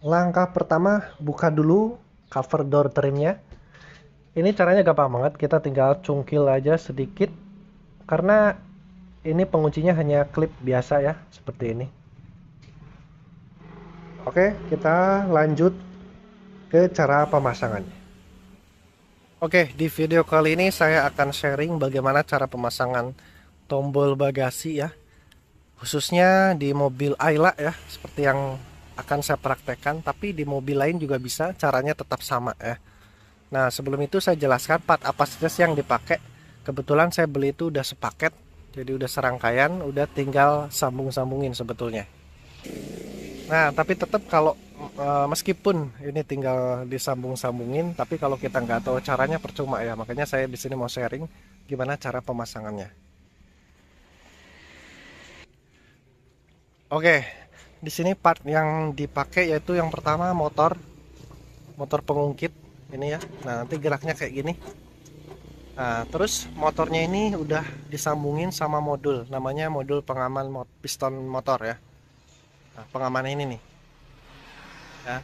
Langkah pertama, buka dulu cover door trimnya. Ini caranya gampang banget, kita tinggal cungkil aja sedikit. Karena ini penguncinya hanya klip biasa ya, seperti ini. Oke, kita lanjut ke cara pemasangannya. Oke, di video kali ini saya akan sharing bagaimana cara pemasangan tombol bagasi ya. Khususnya di mobil Ayla ya, seperti yang akan saya praktekkan. Tapi di mobil lain juga bisa, caranya tetap sama ya. Nah, sebelum itu saya jelaskan part apa saja yang dipakai. Kebetulan saya beli itu udah sepaket, jadi udah serangkaian, udah tinggal sambung-sambungin sebetulnya. Nah, tapi tetap kalau meskipun ini tinggal disambung-sambungin, tapi kalau kita nggak tahu caranya percuma ya. Makanya saya di sini mau sharing gimana cara pemasangannya. Oke, di sini part yang dipakai yaitu yang pertama motor pengungkit ini ya. Nah, nanti geraknya kayak gini. Nah, terus motornya ini udah disambungin sama modul, namanya modul pengaman piston motor ya. Nah, pengaman ini nih, ya.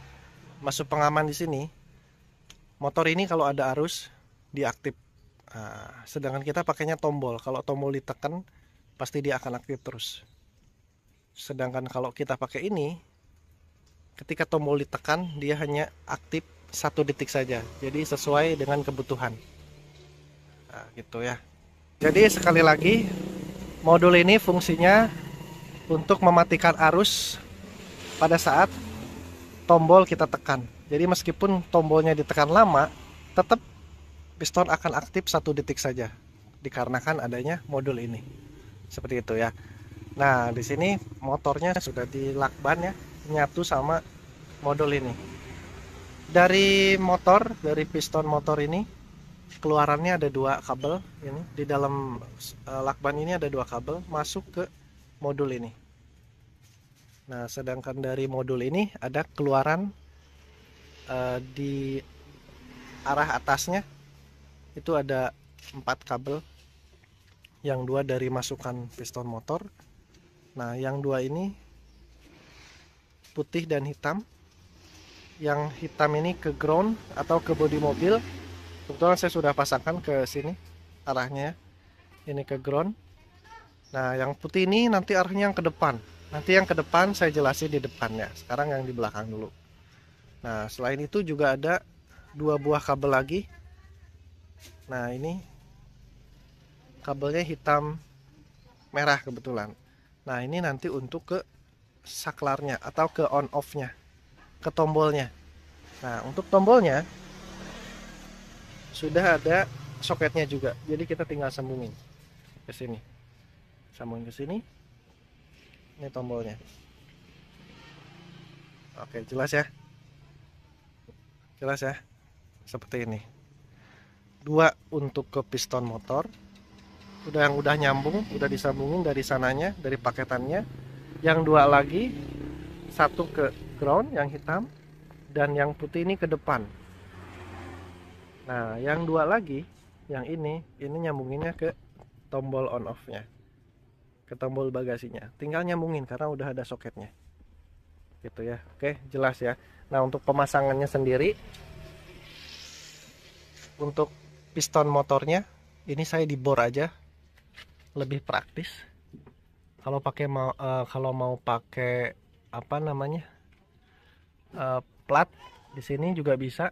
Masuk pengaman di sini, motor ini kalau ada arus diaktif. Nah, sedangkan kita pakainya tombol. Kalau tombol ditekan, pasti dia akan aktif terus. Sedangkan kalau kita pakai ini, ketika tombol ditekan, dia hanya aktif 1 detik saja. Jadi sesuai dengan kebutuhan. Nah, gitu ya. Jadi sekali lagi, modul ini fungsinya untuk mematikan arus pada saat tombol kita tekan. Jadi meskipun tombolnya ditekan lama, tetap piston akan aktif 1 detik saja, dikarenakan adanya modul ini. Seperti itu ya. Nah, di sini motornya sudah dilakban ya, nyatu sama modul ini. Dari piston motor ini keluarannya ada 2 kabel ini. Di dalam lakban ini ada 2 kabel masuk ke modul ini. Nah, sedangkan dari modul ini ada keluaran di arah atasnya itu ada 4 kabel, yang 2 dari masukan piston motor. Nah, yang 2 ini putih dan hitam. Yang hitam ini ke ground atau ke bodi mobil. Kebetulan saya sudah pasangkan ke sini arahnya. Ini ke ground. Nah, yang putih ini nanti arahnya yang ke depan. Nanti yang ke depan saya jelasin di depannya. Sekarang yang di belakang dulu. Nah, selain itu juga ada 2 buah kabel lagi. Nah, ini kabelnya hitam merah kebetulan. Nah, ini nanti untuk ke saklarnya atau ke on off-nya, ke tombolnya. Nah, untuk tombolnya sudah ada soketnya juga. Jadi kita tinggal sambungin ke sini. Sambungin ke sini. Ini tombolnya. Oke, jelas ya? Jelas ya? Seperti ini. 2 untuk ke piston motor. Udah nyambung, udah disambungin dari sananya, dari paketannya. Yang 2 lagi, 1 ke ground yang hitam dan yang putih ini ke depan. Nah, yang 2 lagi, yang ini nyambunginnya ke tombol on off-nya, ke tombol bagasinya. Tinggal nyambungin karena udah ada soketnya. Gitu ya. Oke, jelas ya. Nah, untuk pemasangannya sendiri, untuk piston motornya ini saya dibor aja, lebih praktis. Kalau mau pakai apa namanya, plat di sini juga bisa,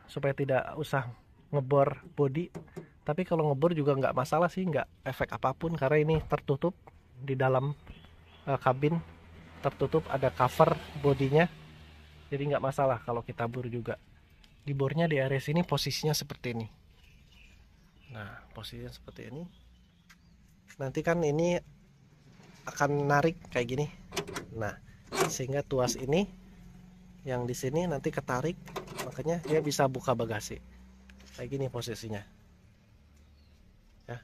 supaya tidak usah ngebor body. Tapi kalau ngebor juga nggak masalah sih, nggak efek apapun karena ini tertutup di dalam kabin, tertutup, ada cover bodinya, jadi nggak masalah kalau kita bor juga. Dibornya di area sini posisinya seperti ini. Nah, posisinya seperti ini. Nanti kan ini akan narik kayak gini. Nah, sehingga tuas ini yang di sini nanti ketarik, makanya dia bisa buka bagasi. Kayak gini posisinya. Ya.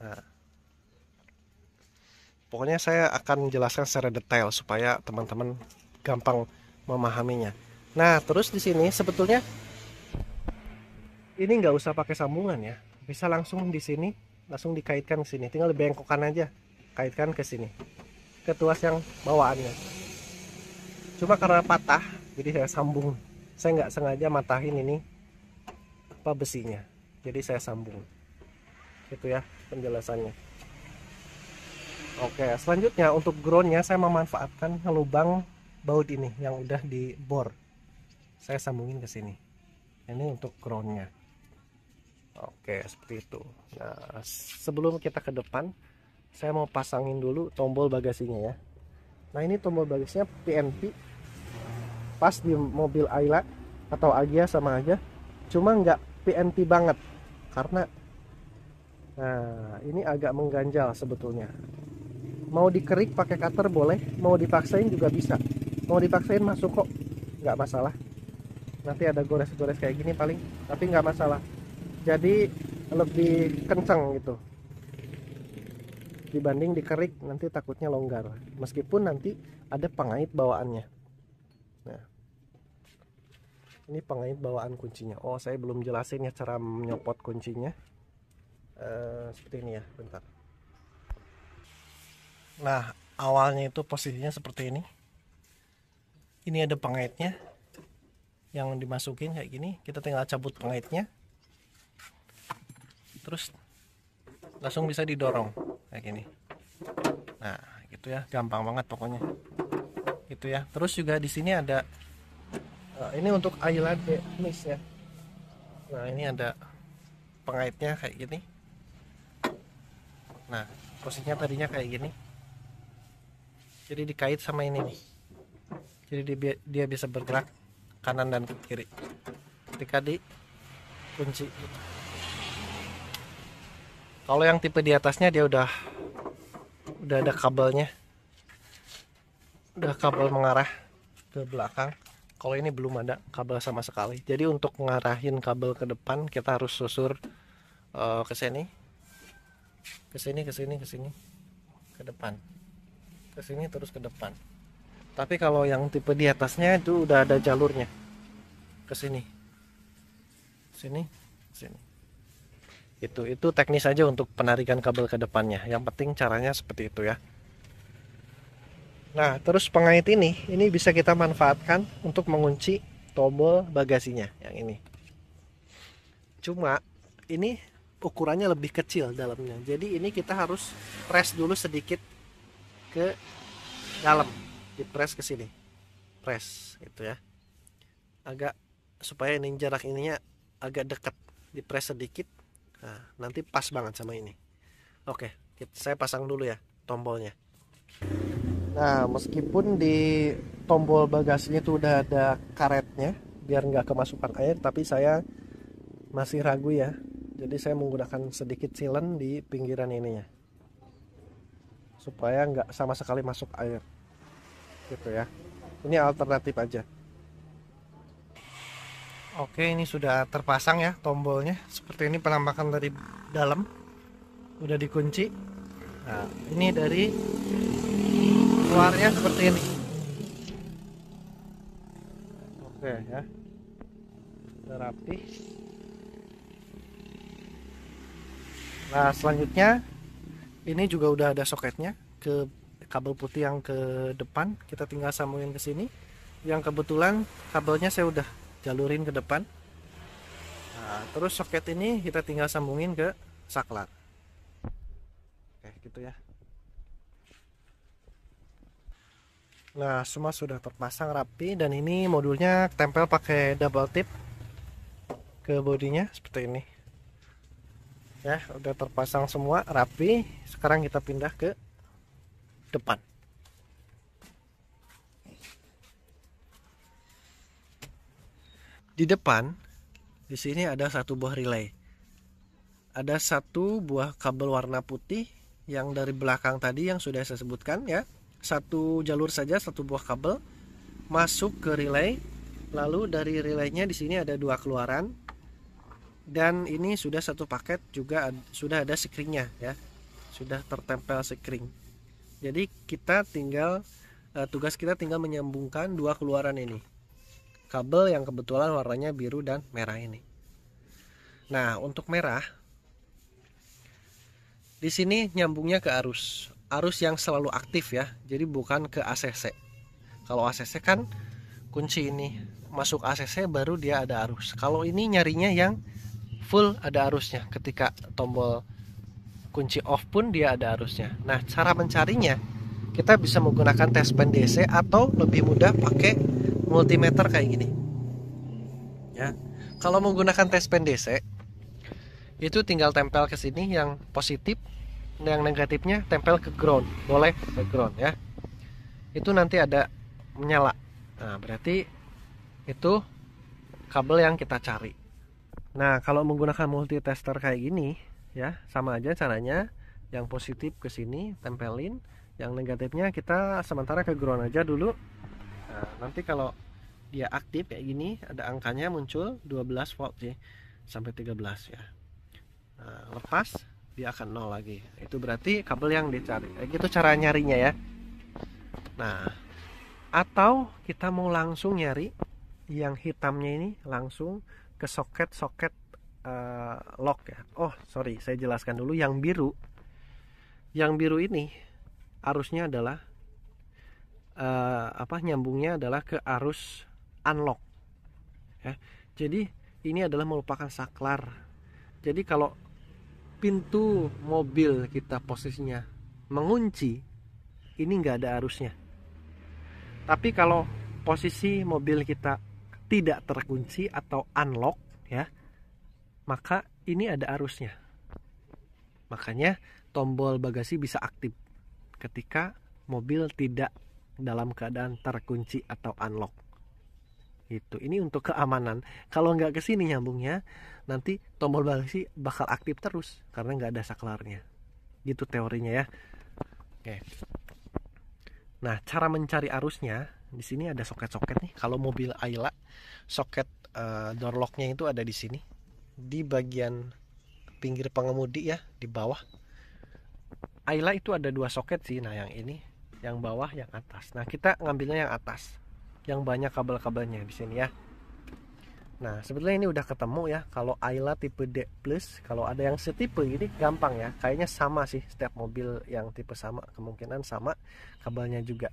Nah, pokoknya saya akan menjelaskan secara detail supaya teman-teman gampang memahaminya. Nah, terus di sini sebetulnya ini nggak usah pakai sambungan ya. Bisa langsung di sini, langsung dikaitkan ke sini. Tinggal dibengkokkan aja, kaitkan ke sini, ke tuas yang bawaannya. Cuma karena patah, Jadi saya sambung, saya nggak sengaja matahin ini apa besinya, jadi saya sambung. Itu ya penjelasannya. Oke, selanjutnya untuk groundnya saya memanfaatkan lubang baut ini yang udah dibor. Saya sambungin ke sini. Ini untuk groundnya. Oke, seperti itu. Nah, sebelum kita ke depan, saya mau pasangin dulu tombol bagasinya ya. Nah, ini tombol bagasinya PNP. Pas di mobil Ayla atau Agia sama aja. Cuma nggak PNP banget. Karena, nah, ini agak mengganjal sebetulnya. Mau dikerik pakai cutter boleh, mau dipaksain juga bisa. Mau dipaksain masuk kok, nggak masalah. Nanti ada gores-gores kayak gini paling, tapi nggak masalah. Jadi lebih kencang gitu dibanding dikerik, nanti takutnya longgar. Meskipun nanti ada pengait bawaannya. Nah, ini pengait bawaan kuncinya. Oh, saya belum jelasin ya cara menyopot kuncinya. Seperti ini ya, bentar. Nah, awalnya itu posisinya seperti ini. Ini ada pengaitnya yang dimasukin kayak gini. Kita tinggal cabut pengaitnya, terus langsung bisa didorong kayak gini. Nah, gitu ya, gampang banget pokoknya. Gitu ya. Terus juga di sini ada ini untuk Ayla Denis ya. Nah, ini ada pengaitnya kayak gini. Nah, posisinya tadinya kayak gini. Jadi dikait sama ini nih. Jadi dia bisa bergerak kanan dan kiri ketika dikunci. Kalau yang tipe di atasnya dia udah ada kabelnya, udah kabel mengarah ke belakang. Kalau ini belum ada kabel sama sekali. Jadi untuk ngarahin kabel ke depan kita harus susur ke sini, ke sini, ke sini, ke sini, ke depan, ke sini terus ke depan. Tapi kalau yang tipe di atasnya itu udah ada jalurnya ke sini, sini, sini. Itu teknis aja untuk penarikan kabel ke depannya. Yang penting caranya seperti itu ya. Nah, terus pengait ini bisa kita manfaatkan untuk mengunci tombol bagasinya yang ini. Cuma ini ukurannya lebih kecil dalamnya. Jadi ini kita harus press dulu sedikit ke dalam, dipres ke sini. Press itu ya. Agak supaya ini jarak ininya agak dekat, dipres sedikit. Nah, nanti pas banget sama ini. Oke, saya pasang dulu ya tombolnya. Nah, meskipun di tombol bagasinya itu udah ada karetnya biar nggak kemasukan air, tapi saya masih ragu ya. Jadi saya menggunakan sedikit silen di pinggiran ininya supaya nggak sama sekali masuk air gitu ya. Ini alternatif aja. Oke, ini sudah terpasang ya tombolnya. Seperti ini penampakan dari dalam. Udah dikunci. Nah, ini dari luarnya seperti ini. Oke ya. Udah rapi. Nah, selanjutnya ini juga udah ada soketnya ke kabel putih yang ke depan. Kita tinggal sambungin ke sini. Yang kebetulan kabelnya saya udah jalurin ke depan. Nah, terus soket ini kita tinggal sambungin ke saklar. Oke, gitu ya. Nah, semua sudah terpasang rapi dan ini modulnya tempel pakai double tip ke bodinya seperti ini. Ya, udah terpasang semua rapi. Sekarang kita pindah ke depan. Di depan, di sini ada satu buah relay. Ada satu buah kabel warna putih yang dari belakang tadi yang sudah saya sebutkan ya. Satu jalur saja, satu buah kabel masuk ke relay. Lalu dari relaynya di sini ada dua keluaran. Dan ini sudah satu paket juga sudah ada sikringnya ya. Sudah tertempel sikring. Jadi kita tinggal tugas kita tinggal menyambungkan dua keluaran ini. Kabel yang kebetulan warnanya biru dan merah ini. Nah, untuk merah di sini nyambungnya ke arus yang selalu aktif ya. Jadi bukan ke ACC. Kalau ACC kan kunci ini masuk ACC baru dia ada arus. Kalau ini nyarinya yang full ada arusnya, ketika tombol kunci off pun dia ada arusnya. Nah, cara mencarinya kita bisa menggunakan testpen DC atau lebih mudah pakai multimeter kayak gini. Ya. Kalau menggunakan testpen DC itu tinggal tempel ke sini yang positif, yang negatifnya tempel ke ground. Boleh ke ground ya. Itu nanti ada menyala. Nah, berarti itu kabel yang kita cari. Nah, kalau menggunakan multitester kayak gini ya, sama aja caranya. Yang positif ke sini tempelin, yang negatifnya kita sementara ke ground aja dulu. Nah, nanti kalau dia aktif kayak gini, ada angkanya muncul 12 volt sih sampai 13 ya. Nah, lepas dia akan 0 lagi. Itu berarti kabel yang dicari. Kayak gitu cara nyarinya ya. Nah, atau kita mau langsung nyari yang hitamnya ini langsung ke soket-soket lock ya. Oh, sorry, saya jelaskan dulu yang biru. Yang biru ini arusnya adalah nyambungnya adalah ke arus unlock ya. Jadi ini adalah merupakan saklar. Jadi kalau pintu mobil kita posisinya mengunci, ini nggak ada arusnya. Tapi kalau posisi mobil kita tidak terkunci atau unlock ya, maka ini ada arusnya. Makanya tombol bagasi bisa aktif ketika mobil tidak dalam keadaan terkunci atau unlock. Itu. Ini untuk keamanan. Kalau nggak kesini nyambungnya, nanti tombol bagasi bakal aktif terus karena nggak ada saklarnya. Gitu teorinya ya. Oke. Nah, cara mencari arusnya di sini ada soket-soket nih. Kalau mobil Ayla, soket door locknya itu ada di sini, di bagian pinggir pengemudi ya, di bawah. Ayla itu ada 2 soket sih. Nah, yang ini, yang bawah, yang atas. Nah, kita ngambilnya yang atas, yang banyak kabel-kabelnya di sini ya. Nah, sebetulnya ini udah ketemu ya. Kalau Ayla tipe D+, kalau ada yang setipe ini gampang ya. Kayaknya sama sih, setiap mobil yang tipe sama kemungkinan sama kabelnya juga.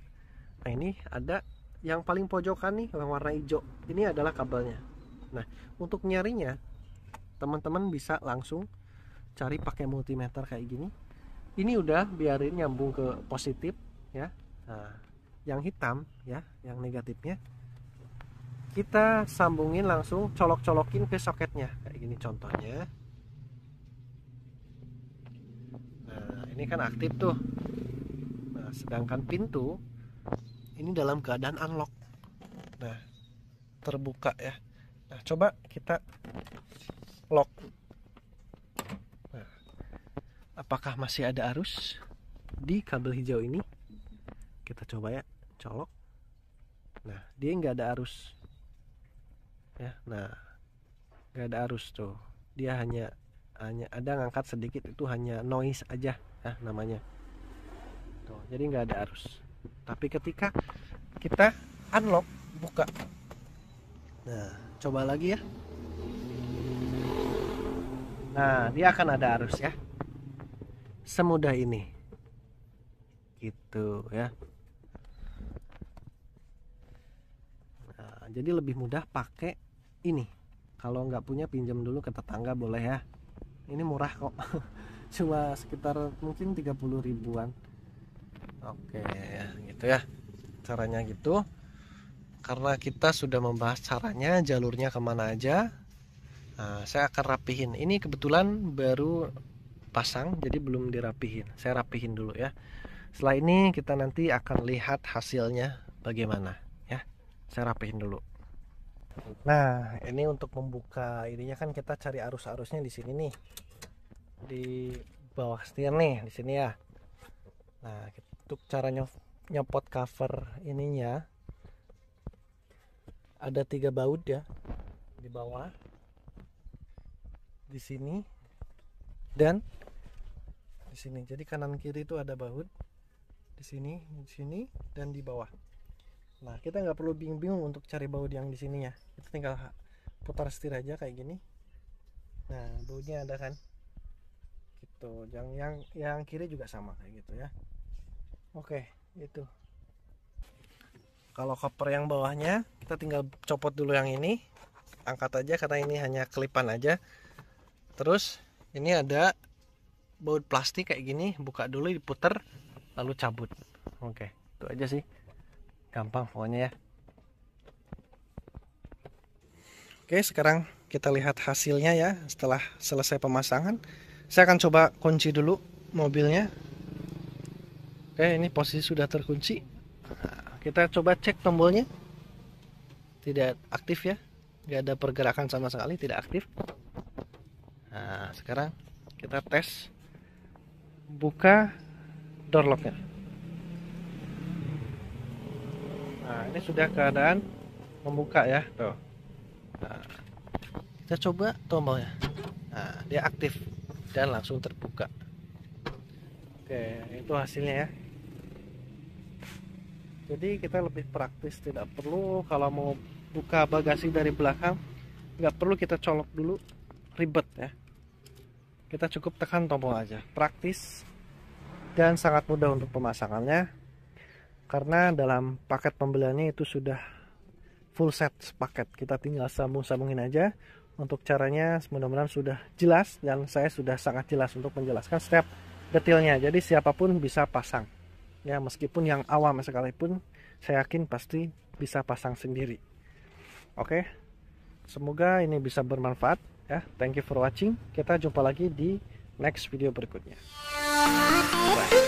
Nah, ini ada yang paling pojokan nih, yang warna hijau. Ini adalah kabelnya. Nah, untuk nyarinya teman-teman bisa langsung cari pakai multimeter kayak gini. Ini udah biarin nyambung ke positif ya. Nah, yang hitam ya, yang negatifnya kita sambungin langsung, colok-colokin ke soketnya kayak gini contohnya. Nah, ini kan aktif tuh. Nah, sedangkan pintu ini dalam keadaan unlock. Nah, terbuka ya. Nah, coba kita lock. Nah, apakah masih ada arus di kabel hijau ini? Kita coba ya, colok. Nah, dia nggak ada arus ya. Nah, nggak ada arus tuh. Dia hanya ada ngangkat sedikit, itu hanya noise aja ya namanya tuh. Jadi nggak ada arus. Tapi ketika kita unlock, buka, nah coba lagi ya. Nah, dia akan ada arus ya. Semudah ini gitu ya. Nah, jadi lebih mudah pakai ini. Kalau nggak punya, pinjam dulu ke tetangga boleh ya. Ini murah kok. Cuma sekitar mungkin 30 ribuan. Oke ya, gitu ya. Caranya gitu. Karena kita sudah membahas caranya, jalurnya kemana aja. Nah, saya akan rapihin. Ini kebetulan baru pasang, jadi belum dirapihin. Saya rapihin dulu ya. Setelah ini kita nanti akan lihat hasilnya bagaimana ya. Saya rapihin dulu. Nah, ini untuk membuka ininya kan kita cari arus-arusnya di sini nih. Di bawah setir nih, di sini ya. Nah, untuk cara nyopot cover ininya ada 3 baut ya. Di bawah, di sini, dan di sini. Jadi kanan kiri itu ada baut. Di sini, dan di bawah. Nah, kita nggak perlu bingung-bingung untuk cari baut yang di sininya. Kita tinggal putar setir aja kayak gini. Nah, bautnya ada kan? Gitu. Yang kiri juga sama kayak gitu ya. Oke, itu. Kalau koper yang bawahnya kita tinggal copot dulu yang ini, angkat aja karena ini hanya kelipan aja. Terus ini ada baut plastik kayak gini, buka dulu, diputer, lalu cabut. Oke, itu aja sih, gampang pokoknya ya. Oke, sekarang kita lihat hasilnya ya setelah selesai pemasangan. Saya akan coba kunci dulu mobilnya. Oke, ini posisi sudah terkunci. Nah, kita coba cek tombolnya, tidak aktif ya, nggak ada pergerakan sama sekali, tidak aktif. Nah, sekarang kita tes buka door locknya. Nah, ini sudah keadaan membuka ya, tuh. Nah, kita coba tombolnya. Nah, dia aktif dan langsung terbuka. Oke, itu hasilnya ya. Jadi kita lebih praktis, tidak perlu kalau mau buka bagasi dari belakang, nggak perlu kita colok dulu, ribet ya. Kita cukup tekan tombol aja, praktis dan sangat mudah untuk pemasangannya. Karena dalam paket pembeliannya itu sudah full set paket, kita tinggal sambung-sambungin aja. Untuk caranya mudah-mudahan sudah jelas, dan saya sudah sangat jelas untuk menjelaskan setiap detailnya. Jadi siapapun bisa pasang ya, meskipun yang awam sekalipun, saya yakin pasti bisa pasang sendiri. Oke, semoga ini bisa bermanfaat ya. Thank you for watching, kita jumpa lagi di next video berikutnya. Bye.